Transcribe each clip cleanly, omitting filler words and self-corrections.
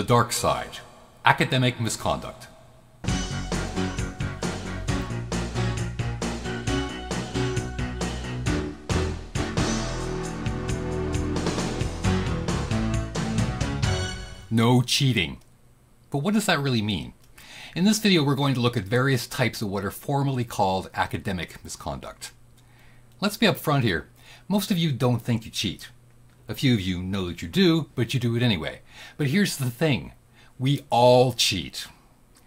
The dark side. Academic misconduct. No cheating. But what does that really mean? In this video, we're going to look at various types of what are formally called academic misconduct. Let's be upfront here. Most of you don't think you cheat. A few of you know that you do, but you do it anyway. But here's the thing. We all cheat.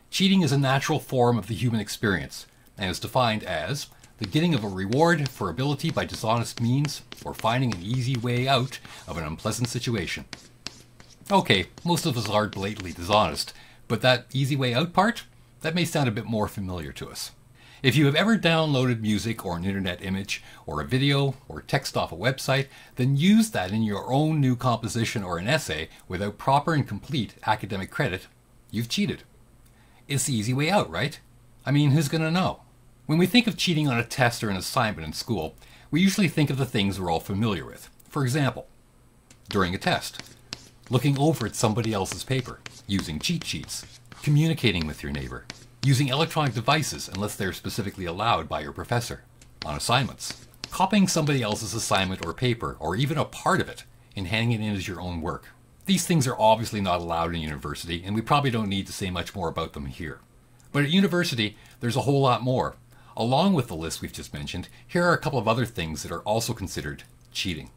Cheating is a natural form of the human experience and is defined as the getting of a reward for ability by dishonest means or finding an easy way out of an unpleasant situation. Okay, most of us are blatantly dishonest, but that easy way out part, that may sound a bit more familiar to us. If you have ever downloaded music or an internet image or a video or text off a website, then use that in your own new composition or an essay without proper and complete academic credit, you've cheated. It's the easy way out, right? I mean, who's gonna know? When we think of cheating on a test or an assignment in school, we usually think of the things we're all familiar with. For example, during a test, looking over at somebody else's paper, using cheat sheets, communicating with your neighbor, using electronic devices unless they're specifically allowed by your professor, on assignments, copying somebody else's assignment or paper, or even a part of it, and handing it in as your own work. These things are obviously not allowed in university, and we probably don't need to say much more about them here. But at university, there's a whole lot more. Along with the list we've just mentioned, here are a couple of other things that are also considered cheating.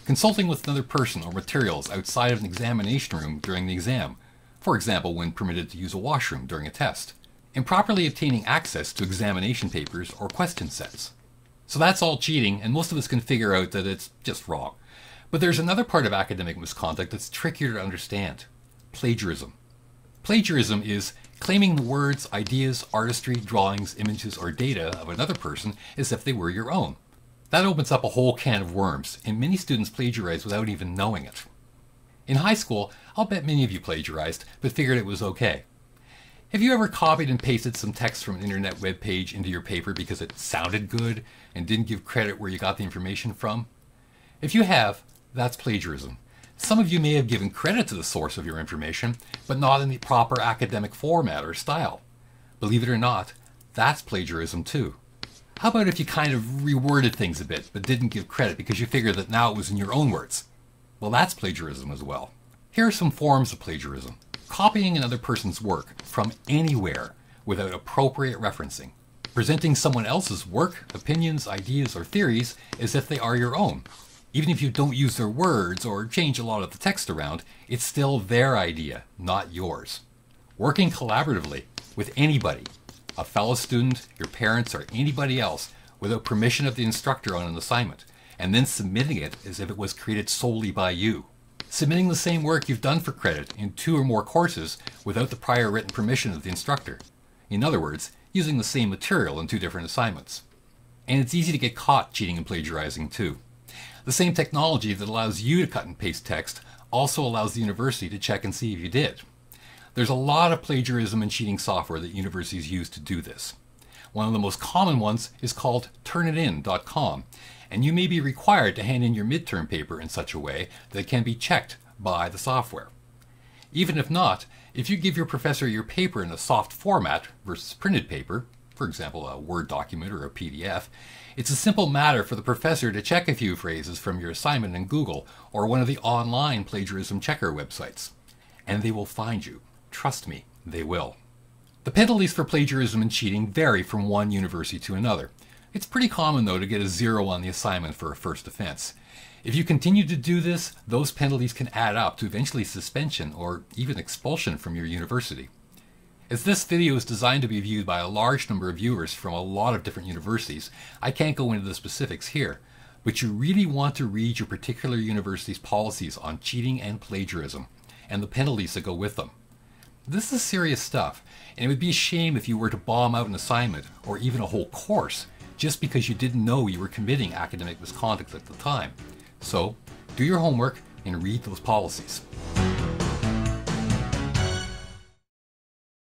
Consulting with another person or materials outside of an examination room during the exam, for example when permitted to use a washroom during a test. Improperly obtaining access to examination papers or question sets. So that's all cheating, and most of us can figure out that it's just wrong. But there's another part of academic misconduct that's trickier to understand. Plagiarism. Plagiarism is claiming the words, ideas, artistry, drawings, images, or data of another person as if they were your own. That opens up a whole can of worms, and many students plagiarize without even knowing it. In high school, I'll bet many of you plagiarized, but figured it was okay. Have you ever copied and pasted some text from an internet web page into your paper because it sounded good and didn't give credit where you got the information from? If you have, that's plagiarism. Some of you may have given credit to the source of your information, but not in the proper academic format or style. Believe it or not, that's plagiarism too. How about if you kind of reworded things a bit, but didn't give credit because you figured that now it was in your own words? Well, that's plagiarism as well. Here are some forms of plagiarism. Copying another person's work from anywhere without appropriate referencing. Presenting someone else's work, opinions, ideas, or theories as if they are your own. Even if you don't use their words or change a lot of the text around, it's still their idea, not yours. Working collaboratively with anybody, a fellow student, your parents, or anybody else, without permission of the instructor on an assignment, and then submitting it as if it was created solely by you. Submitting the same work you've done for credit in 2 or more courses without the prior written permission of the instructor. In other words, using the same material in 2 different assignments. And it's easy to get caught cheating and plagiarizing too. The same technology that allows you to cut and paste text also allows the university to check and see if you did. There's a lot of plagiarism and cheating software that universities use to do this. One of the most common ones is called turnitin.com, and you may be required to hand in your midterm paper in such a way that it can be checked by the software. Even if not, if you give your professor your paper in a soft format versus printed paper, for example a Word document or a PDF, it's a simple matter for the professor to check a few phrases from your assignment in Google or one of the online plagiarism checker websites. And they will find you. Trust me, they will. The penalties for plagiarism and cheating vary from one university to another. It's pretty common though to get a 0 on the assignment for a first offense. If you continue to do this, those penalties can add up to eventually suspension or even expulsion from your university. As this video is designed to be viewed by a large number of viewers from a lot of different universities, I can't go into the specifics here, but you really want to read your particular university's policies on cheating and plagiarism, and the penalties that go with them. This is serious stuff, and it would be a shame if you were to bomb out an assignment, or even a whole course, just because you didn't know you were committing academic misconduct at the time. So, do your homework and read those policies.